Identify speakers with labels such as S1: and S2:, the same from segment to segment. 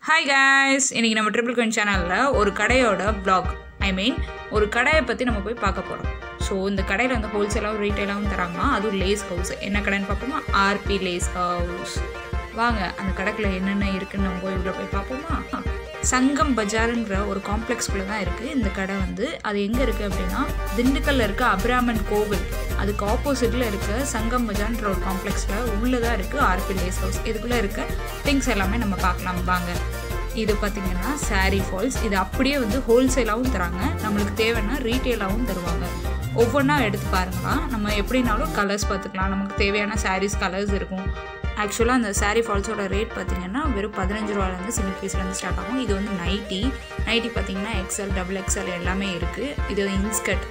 S1: Hi guys, இன்னைக்கு நம்ம triple queen சேனல்ல ஒரு கடையோட vlog. ஒரு கடையை பத்தி நம்ம போய் பார்க்க போறோம். ஸோ இந்த கடையில் வந்து ஹோல்சேலாகவும் ரீட்டைலாகவும் தராங்க. அதுவும் லேஸ் ஹவுஸ். என்ன கடைன்னு பார்ப்போமா? RP lace house. வாங்க அந்த கடைக்குள்ள என்னென்ன இருக்குன்னு நம்ம போய் உள்ள போய் பார்ப்போமா? சங்கம் பஜாருங்கிற ஒரு காம்ப்ளெக்ஸ்குள்ளே தான் இருக்குது இந்த கடை வந்து. அது எங்கே இருக்குது அப்படின்னா திண்டுக்கல்லில் இருக்க அபிராமன் கோவில் அதுக்கு ஆப்போசிட்டில் இருக்க சங்கம் பஜார்ன்ற ஒரு காம்ப்ளெக்ஸில் உள்ளே தான் இருக்குது ஆர்பி லேஸ் ஹவுஸ். இதுக்குள்ளே இருக்க திங்ஸ் எல்லாமே நம்ம பார்க்கலாம் வாங்க. இது பார்த்திங்கன்னா சாரீ ஃபால்ஸ். இது அப்படியே வந்து ஹோல்சேலாகவும் தராங்க, நம்மளுக்கு தேவைன்னா ரீட்டெயிலாகவும் தருவாங்க. ஒவ்வொன்றா எடுத்து பாருங்களாம். நம்ம எப்படினாலும் கலர்ஸ் பார்த்துக்கலாம், நமக்கு தேவையான சாரீஸ் கலர்ஸ் இருக்கும். ஆக்சுவலாக அந்த சாரீ ஃபால்ஸோட ரேட் பார்த்திங்கன்னா வெறும் 15 ரூபாலேருந்து சிங்கிள் பீஸ்லேருந்து ஸ்டார்ட் ஆகும். இது வந்து நைட்டி பார்த்திங்கன்னா XL, XXL எல்லாமே இருக்குது. இது இன்ஸ்கர்ட்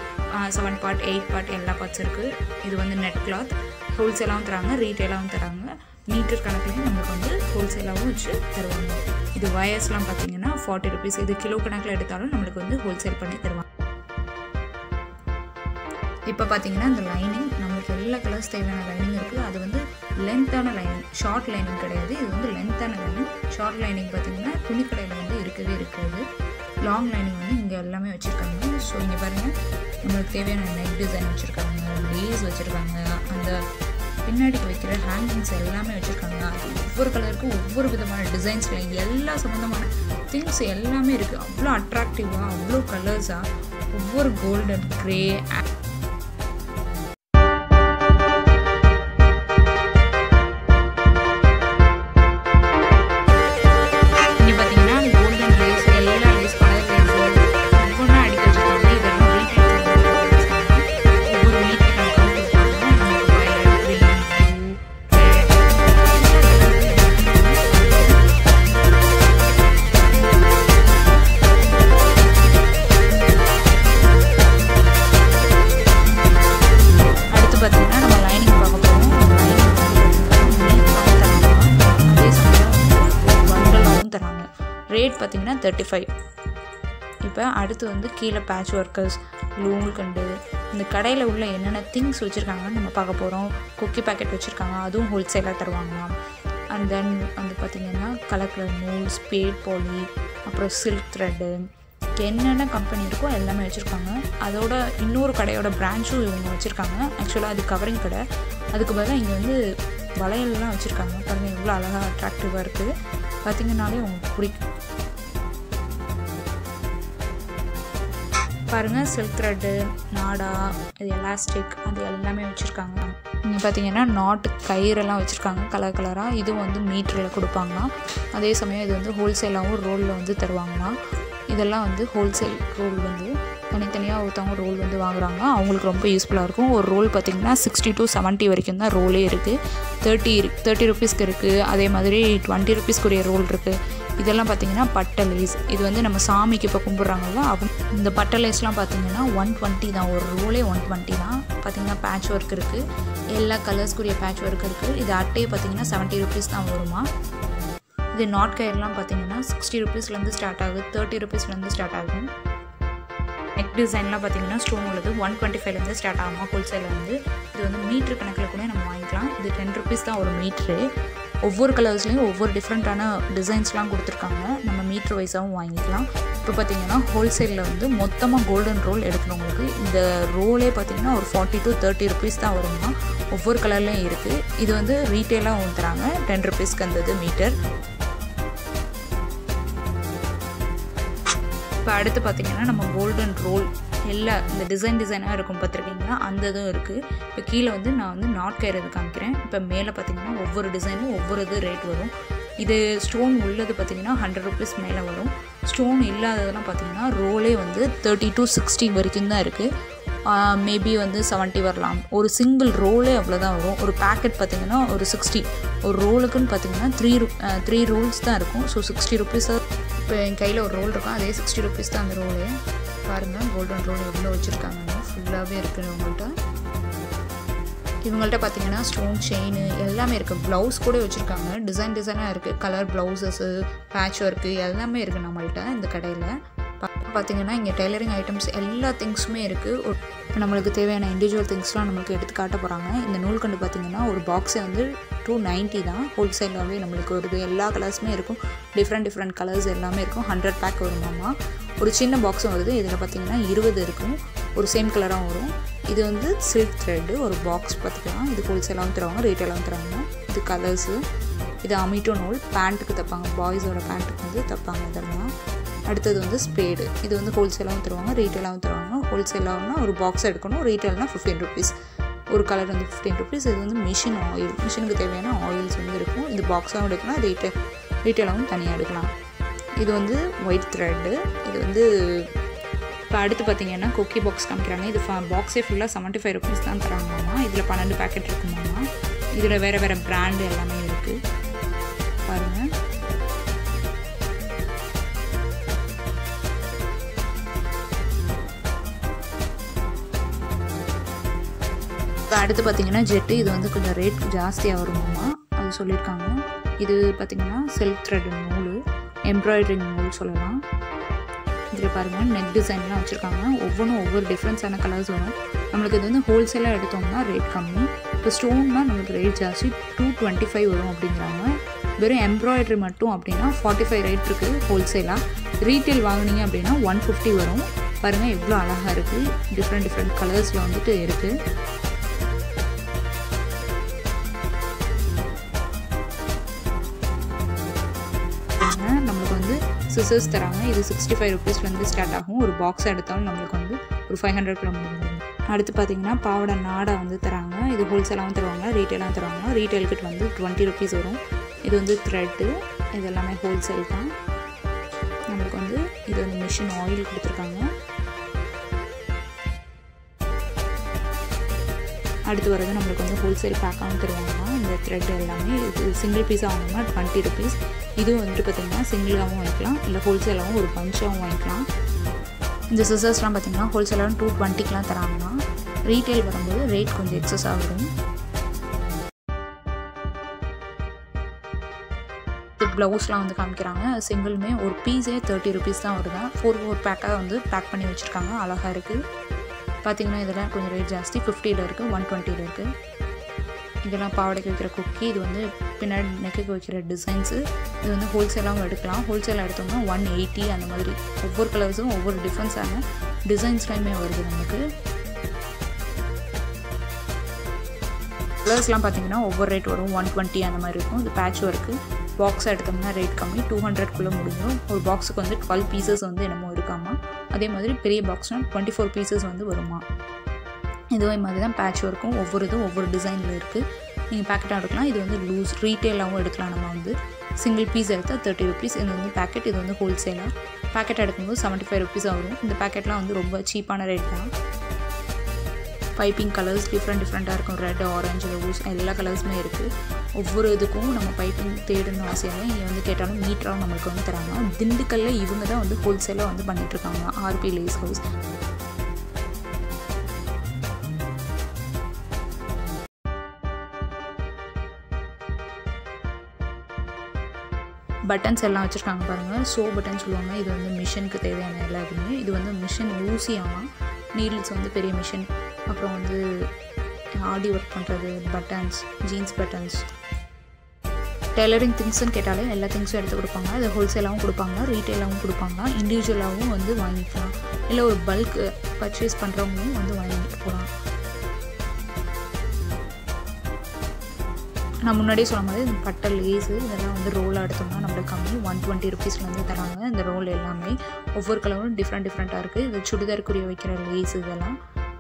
S1: 7 பார்ட் 8 பார்ட் எல்லா பார்ட்ஸ் இருக்குது. இது வந்து நெட் கிளாத். ஹோல்சேலாகவும் தராங்க, ரீட்டெயிலாகவும் தராங்க. மீட்டர் கணக்குலையும் நம்மளுக்கு வந்து ஹோல்சேலாகவும் வச்சு தருவாங்க. இது வயர்ஸ்லாம் பார்த்திங்கன்னா 40 ருபீஸ். இது கிலோ கணக்கில் எடுத்தாலும் நம்மளுக்கு வந்து ஹோல்சேல் பண்ணி தருவாங்க. இப்போ பார்த்திங்கன்னா இந்த லைனிங் நம்மளுக்கு எல்லா கலர்ஸ் தேவையான லைனிங் இருக்குது. அது வந்து லென்த்தான லைனிங், ஷார்ட் லைனிங் கிடையாது. இது வந்து லென்த்தான லைனிங். ஷார்ட் லைனிங் பார்த்திங்கன்னா துணிக்கடையில் வந்து இருக்கவே இருக்காது. லாங் லைனிங் வந்து இங்கே எல்லாமே வச்சுருக்காங்க. ஸோ இங்கே பாருங்கள், நம்மளுக்கு தேவையான நெக் டிசைன் வச்சுருக்காங்க, லேஸ் வச்சுருக்காங்க, அந்த பின்னாடிக்கு வைக்கிற ஹேங்கிங்ஸ் எல்லாமே வச்சுருக்காங்க. ஒவ்வொரு கலருக்கும் ஒவ்வொரு விதமான டிசைன்ஸில் எல்லா சம்மந்தமான திங்ஸ் எல்லாமே இருக்குது. அவ்வளோ அட்ராக்டிவாக, அவ்வளோ கலர்ஸாக, ஒவ்வொரு கோல்டன் க்ரே ரேட் பார்த்திங்கன்னா 35. இப்போ அடுத்து வந்து கீழே பேட்ச் ஒர்க்கர்ஸ், லூல் கண்டு இந்த கடையில் உள்ள என்னென்ன திங்ஸ் வச்சுருக்காங்கன்னு நம்ம பார்க்க போகிறோம். குக்கி பேக்கெட் வச்சுருக்காங்க, அதுவும் ஹோல்சேலாக தருவாங்களாம். அண்ட் தென் வந்து பார்த்திங்கன்னா கலர் நூல், ஸ்பேட் பாலி, அப்புறம் சில்க் த்ரெட்டு, என்னென்ன கம்பெனி இருக்கோ எல்லாமே வச்சுருக்காங்க. அதோட இன்னொரு கடையோட பிரான்ச்சும் இவங்க வச்சுருக்காங்க. ஆக்சுவலாக அது கவரிங் கடை. அதுக்கு பதிலாக இங்கே வந்து வளையல்லாம் வச்சுருக்காங்க. பாருங்கள் எவ்வளோ அழகாக அட்ராக்டிவாக இருக்குது. பார்த்திங்கனாலே உங்களுக்கு பிடிக்கும். பாருங்கள், சில்க் த்ரெட்டு, நாடா, இது எலாஸ்டிக், அது எல்லாமே வச்சுருக்காங்க. இங்கே பார்த்தீங்கன்னா நாட்டு கயிறெல்லாம் வச்சுருக்காங்க கலர் கலராக. இதுவும் வந்து மீட்டரில் கொடுப்பாங்களாம். அதே சமயம் இது வந்து ஹோல்சேலாகவும் ரோலில் வந்து தருவாங்களாம். இதெல்லாம் வந்து ஹோல்சேல் ரோல் வந்து தனித்தனியாக ஒருத்தவங்க ரோல் வந்து வாங்குறாங்க. அவங்களுக்கு ரொம்ப யூஸ்ஃபுல்லாக இருக்கும். ஒரு ரோல் பார்த்திங்கன்னா 60 to 70 வரைக்கும் தான் ரோலே இருக்குது. 30 ருபீஸ்க்கு இருக்குது. அதே மாதிரி 20 ருபீஸ்க்குரிய ரோல் இருக்குது. இதெல்லாம் பார்த்திங்கன்னா பட்டை லேஸ். இது வந்து நம்ம சாமிக்கு இப்போ கும்பிட்றாங்கல்ல, இந்த பட்டை லேஸ்லாம் பார்த்திங்கன்னா 120 தான். ஒரு ரோலே 120 தான். பார்த்திங்கன்னா பேட்ச் ஒர்க் இருக்குது, எல்லா கலர்ஸ்க்குரிய பேட்ச் ஒர்க் இருக்குது. இது அட்டையை பார்த்திங்கன்னா 70 ருபீஸ் தான் வருமா. இது நாட் கயிறுலாம் பார்த்திங்கன்னா 60 ருபீஸ்லேருந்து ஸ்டார்ட் ஆகுது, 30 ருபீஸ்லேருந்து ஸ்டார்ட் ஆகும். நெக் டிசைன்லாம் பார்த்திங்கன்னா ஸ்டோன் உள்ளது 125லேருந்து ஸ்டார்ட் ஆகுமா ஹோல்சேலில் வந்து. இது வந்து மீட்ரு கணக்கில் கூட நம்ம வாங்கிக்கலாம். இது 10 ருபீஸ் தான் ஒரு மீட்ரு. ஒவ்வொரு கலர்ஸ்லேயும் ஒவ்வொரு டிஃப்ரெண்ட்டான டிசைன்ஸ்லாம் கொடுத்துருக்காங்க. நம்ம மீட்ரு வைஸாகவும் வாங்கிக்கலாம். இப்போ பார்த்திங்கன்னா ஹோல்சேலில் வந்து மொத்தமாக கோல்டன் ரோல் எடுக்கிறவங்களுக்கு இந்த ரோலே பார்த்திங்கன்னா ஒரு 40 to 30 ருபீஸ் தான் வருமா. ஒவ்வொரு கலர்லேயும் இருக்குது. இது வந்து ரீட்டெயிலாக தராங்க 10 ருபீஸ்க்கு அந்த மீட்டர். இப்போ அடுத்து பார்த்திங்கன்னா நம்ம கோல்டன் ரோல் எல்லா இந்த டிசைனாக இருக்கும் பார்த்துருக்கீங்களா, அந்த இதுவும் இருக்குது. இப்போ கீழே வந்து நான் வந்து நாட் கயிறு இது காமிக்கிறேன். இப்போ மேலே பார்த்திங்கன்னா ஒவ்வொரு டிசைனும் ஒவ்வொரு இது ரேட் வரும். இது ஸ்டோன் உள்ளது பார்த்திங்கன்னா 100 ருபீஸ் மேலே வரும். ஸ்டோன் இல்லாததெல்லாம் பார்த்திங்கன்னா ரோலே வந்து 30 to 60 வரைக்கும் தான் இருக்குது. மேபி வந்து 70 வரலாம். ஒரு சிங்கிள் ரோலே அவ்வளோதான் வரும். ஒரு பேக்கெட் பார்த்திங்கன்னா ஒரு 60. ஒரு ரோலுக்குன்னு பார்த்திங்கன்னா 3 ரோல்ஸ் தான் இருக்கும். So 60 rupees. இப்போ என் கையில் ஒரு ரோல் இருக்கும், அதே 60 ருபீஸ் தான் அந்த ரோலே. பாருங்கள் கோல்டன் ரோல் எவ்வளோ வச்சுருக்காங்க, ஃபுல்லாகவே இருக்குது இவங்கள்ட்ட பார்த்திங்கன்னா ஸ்டோன் செயின் எல்லாமே இருக்குது. ப்ளவுஸ் கூட வச்சுருக்காங்க, டிசைனாக இருக்குது. கலர் ப்ளவுஸஸ்ஸு, பேட்ச் ஒர்க்கு எல்லாமே இருக்குது நம்மள்ட்ட இந்த கடையில். பார்த்திங்கன்னா இங்கே டெய்லரிங் ஐட்டம்ஸ் எல்லா திங்ஸுமே இருக்குது. இப்போ நம்மளுக்கு தேவையான இண்டிவிஜுவல் திங்ஸ்லாம் நம்மளுக்கு எடுத்து காட்ட போகிறாங்க. இந்த நூல்கண்டு பார்த்திங்கன்னா ஒரு பாக்ஸே வந்து 290 தான். ஹோல்சேலாகவே நம்மளுக்கு வருது. எல்லா கலர்ஸுமே இருக்கும். டிஃப்ரெண்ட் கலர்ஸ் எல்லாமே இருக்கும். 100 பேக் வருமாமா. ஒரு சின்ன பாக்ஸும் வருது. இதில் பார்த்திங்கன்னா 20 இருக்கும். ஒரு சேம் கலராகவும் வரும். இது வந்து சில்க் த்ரெட்டு ஒரு பாக்ஸ் பார்த்துக்கலாம். இது ஹோல்சேலாகவும் தருவாங்க, ரீட்டெயிலாகவும் தருவாங்க. இது கலர்ஸு. இது அமிட்டோ நூல் பேண்ட்டுக்கு தைப்பாங்க. பாய்ஸோட பேண்ட்டுக்கு வந்து தைப்பாங்க இதெல்லாம். அடுத்தது வந்து ஸ்பேடு. இது வந்து ஹோல்சேலாகவும் தருவாங்க, ரீட்டெயிலாகவும் தருவாங்க. ஹோல்சேலாகனா ஒரு பாக்ஸ் எடுக்கணும், ரீட்டெயில்னால் 15 ருபீஸ். ஒரு கலர் வந்து 15 ருபீஸ். இது வந்து மிஷின் ஆயில், மிஷினுக்கு தேவையான ஆயில்ஸ் வந்து இருக்கும். இது பாக்ஸாகவும் எடுக்கலாம், ரீட்டெயிலாகவும் தனியாக எடுக்கலாம். இது வந்து ஒயிட் த்ரெட்டு. இது வந்து இப்போ அடுத்து பார்த்திங்கன்னா குக்கி பாக்ஸ் காமிக்கிறாங்க. இது பாக்ஸே ஃபுல்லாக 75 ருபீஸ் தான் தராங்கம்மா. இதில் 12 பேக்கெட் இருக்குமாம்மா. இதில் வேறு பிராண்டு எல்லாமே இருக்குது பாருங்கள். அடுத்து பார்த்திங்கன்னா ஜெட்டு. இது வந்து கொஞ்சம் ரேட் ஜாஸ்தியாக வருமாம்மா, அது சொல்லியிருக்காங்க. இது பார்த்திங்கன்னா சில்க் த்ரெட் நூல், எம்ப்ராய்டரிங் நூல் சொல்லலாம். இதில் பாருங்கள் நெக் டிசைன்லாம் வச்சுருக்காங்க. ஒவ்வொன்றும் ஒவ்வொரு டிஃப்ரென்ஸான கலர்ஸ் வரும். நம்மளுக்கு இது வந்து ஹோல்சேலாக எடுத்தோம்னா ரேட் கம்மி. இப்போ ஸ்டோன்னால் நம்மளுக்கு ரேட் ஜாஸ்தி, 225 வரும் அப்படிங்கிறாங்க. வெறும் எம்ப்ராய்டரி மட்டும் அப்படின்னா 45 ரேட் இருக்குது ஹோல்சேலாக. ரீட்டெயில் வாங்கினீங்க அப்படின்னா 150 வரும். பாருங்கள் எவ்வளோ அழகாக இருக்குது. டிஃப்ரெண்ட் கலர்ஸில் வந்துட்டு இருக்குது. நம்மளுக்கு வந்து சிசர்ஸ் தராங்க. இது 65 ருபீஸ்லேருந்து ஸ்டார்ட் ஆகும். ஒரு பாக்ஸ் எடுத்தாலும் நம்மளுக்கு வந்து ஒரு 500 கிராம் முடியும். அடுத்து பார்த்திங்கன்னா பாவடை நாடா வந்து தராங்க. இது ஹோல்சேலாகவும் தருவாங்க, ரீட்டெயிலாகவும் தருவாங்க. ரீட்டெயில் கிட் வந்து 20 ருபீஸ் வரும். இது வந்து த்ரெட்டு. இது எல்லாமே ஹோல்சேல் தான். நம்மளுக்கு வந்து இது வந்து மிஷின் ஆயில் கொடுத்துருக்காங்க. அடுத்து வரது நம்மளுக்கு வந்து ஹோல்சேல் பேக்காகவும் தருவாங்க. இந்த த்ரெட் எல்லாமே இது சிங்கிள் பீஸாக வாங்கினோம்னா 20 ருபீஸ். இதுவும் வந்துட்டு பார்த்திங்கன்னா சிங்கிளாகவும் வாங்கிக்கலாம், இல்லை ஹோல்சேலாகவும் ஒரு பஞ்சாகவும் வாங்கிக்கலாம். இந்த சிசர்ஸ்லாம் பார்த்திங்கன்னா ஹோல்சேலாகவும் 220க்கெலாம் தராங்கன்னா, ரீட்டெயில் வரும்போது ரேட் கொஞ்சம் எக்ஸஸாக வரும். ப்ளவுஸ்லாம் வந்து காமிக்கிறாங்க. சிங்கிளுமே ஒரு பீஸே 30 ருபீஸ் தான் வருது. 4 பேக்காக வந்து பேக் பண்ணி வச்சுருக்காங்க. அழகாக இருக்குது. பார்த்திங்கன்னா இதெல்லாம் கொஞ்சம் ரேட் ஜாஸ்தி, 50ல் இருக்குது, 120ல் இருக்குது. இதெல்லாம் பாவடைக்கு வைக்கிற குக்கி. இது வந்து பின்னாடி நெக்குக்கு வைக்கிற டிசைன்ஸு. இது வந்து ஹோல்சேலாகவும் எடுக்கலாம். ஹோல்சேலாக எடுத்தோம்னா 180 அந்த மாதிரி. ஒவ்வொரு கலர்ஸும் ஒவ்வொரு டிஃப்ரென்ஸான டிசைன்ஸ்லையுமே வருது நமக்கு. கலர்ஸ்லாம் பார்த்திங்கன்னா ஒவ்வொரு ரேட் வரும். 120 அந்த மாதிரி இருக்கும். இது பேட்ச் ஒர்க்கு. பாக்ஸாக எடுத்தோம்னா ரேட் கம்மி, 200க்குள்ளே முடியும். ஒரு பாக்ஸுக்கு வந்து 12 பீசஸ் வந்து என்னமோ இருக்காமா. அதே மாதிரி பெரிய பாக்ஸ்னால் 24 பீசஸ் வந்து வருமா. இதுவே மாதிரி தான் பேட்ச் ஒர்க்கும். ஒவ்வொரு இதுவும் ஒவ்வொரு டிசைனில் இருக்குது. நீங்கள் பேக்கெட்டாக எடுக்கலாம். இது வந்து லூஸ் ரீட்டெயிலாகவும் எடுக்கலாம். நம்ம வந்து சிங்கிள் பீஸ் எடுத்தால் 30 ருபீஸ். இது வந்து பேக்கெட். இது வந்து ஹோல்சேலாக பேக்கெட் எடுக்கும்போது 75 ருபீஸாக வரும். இந்த பேக்கெட்லாம் வந்து ரொம்ப சீப்பான ரேட் தான். பைப்பிங் கலர்ஸ் டிஃப்ரெண்ட்டாக இருக்கும். ரெட், ஆரஞ்சு, ரோஸ் எல்லா கலர்ஸுமே இருக்குது. ஒவ்வொரு இதுக்கும் நம்ம பைப்பிங் தேடணும் அவசியம் இல்லை. இங்கே வந்து கேட்டாலும் மீட்டராகவும் நம்மளுக்கு வந்து தராங்க. திண்டுக்கல்ல இவங்க தான் வந்து ஹோல்சேலாக வந்து பண்ணிகிட்ருக்காங்க. RB lace house. பட்டன்ஸ் எல்லாம் வச்சுருக்காங்க பாருங்கள். ஷோ பட்டன் சொல்லுவாங்க. இது வந்து மிஷினுக்கு தேவையான எல்லா இதுவுமே. இது வந்து மிஷின் ஊசியாமல் நீடில்ஸ் வந்து பெரிய மிஷின். அப்புறம் வந்து ஆடி ஒர்க் பண்ணுறது, பட்டன்ஸ், ஜீன்ஸ் பட்டன்ஸ், டெய்லரிங் திங்ஸ்ன்னு கேட்டாலே எல்லா திங்ஸும் எடுத்து கொடுப்பாங்க. அது ஹோல்சேலாகவும் கொடுப்பாங்க, ரீட்டெயிலாகவும் கொடுப்பாங்க. இண்டிவிஜுவலாகவும் வந்து வாங்கிக்கலாம், இல்லை ஒரு பல்க் பர்ச்சேஸ் பண்ணுறவங்களும் வந்து வாங்கிட்டு போகலாம். நான் முன்னாடியே சொன்ன மாதிரி இந்த பட்டை லேஸு இதெல்லாம் வந்து ரோலாக எடுத்தோம்னா நம்மளுக்கு கம்மி, 120 ருபீஸ்லேருந்து தராங்க. இந்த ரோல் எல்லாமே ஒவ்வொரு கலரும் டிஃப்ரெண்ட்டாக இருக்குது. இது சுடிதாருக்குரிய வைக்கிற லேஸ் இதெல்லாம்.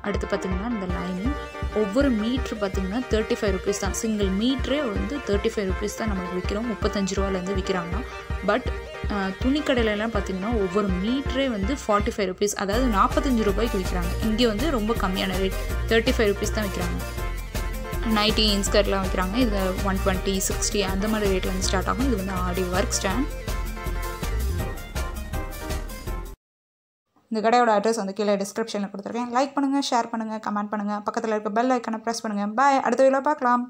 S1: அடுத்து பார்த்திங்கன்னா இந்த லைனிங் ஒவ்வொரு மீட்ரு பார்த்திங்கன்னா 35 ருபீஸ் தான். சிங்கிள் மீட்ரே வந்து 35 ருபீஸ் தான் நம்மளுக்கு விற்கிறோம். 35 ரூபாலேருந்து விற்கிறாங்க. பட் துணிக்கடையிலலாம் பார்த்திங்கன்னா ஒவ்வொரு மீட்ரே வந்து 45 ருபீஸ், அதாவது 45 ரூபாய்க்கு விற்கிறாங்க. இங்கே வந்து ரொம்ப கம்மியான ரேட் 35 ருபீஸ் தான் விற்கிறாங்க. நைட்டி இன்ஸ்கர்ட்லாம் வைக்கிறாங்க. இது 120, 60 அந்த மாதிரி ரேட்லேருந்து ஸ்டார்ட் ஆகும். இது வந்து ஆடி ஒர்க் ஸ்டாண்ட். இந்த கடையோட அட்ரஸ் வந்து கீழே டிஸ்கிரிப்ஷனில் கொடுத்துருக்கேன். லைக் பண்ணுங்கள், ஷேர் பண்ணுங்கள், கமெண்ட் பண்ணுங்கள். பக்கத்தில் இருக்க பெல் ஐக்கனை ப்ரெஸ் பண்ணுங்கள். பாய். அடுத்த வீடியோவில் பார்க்கலாம்.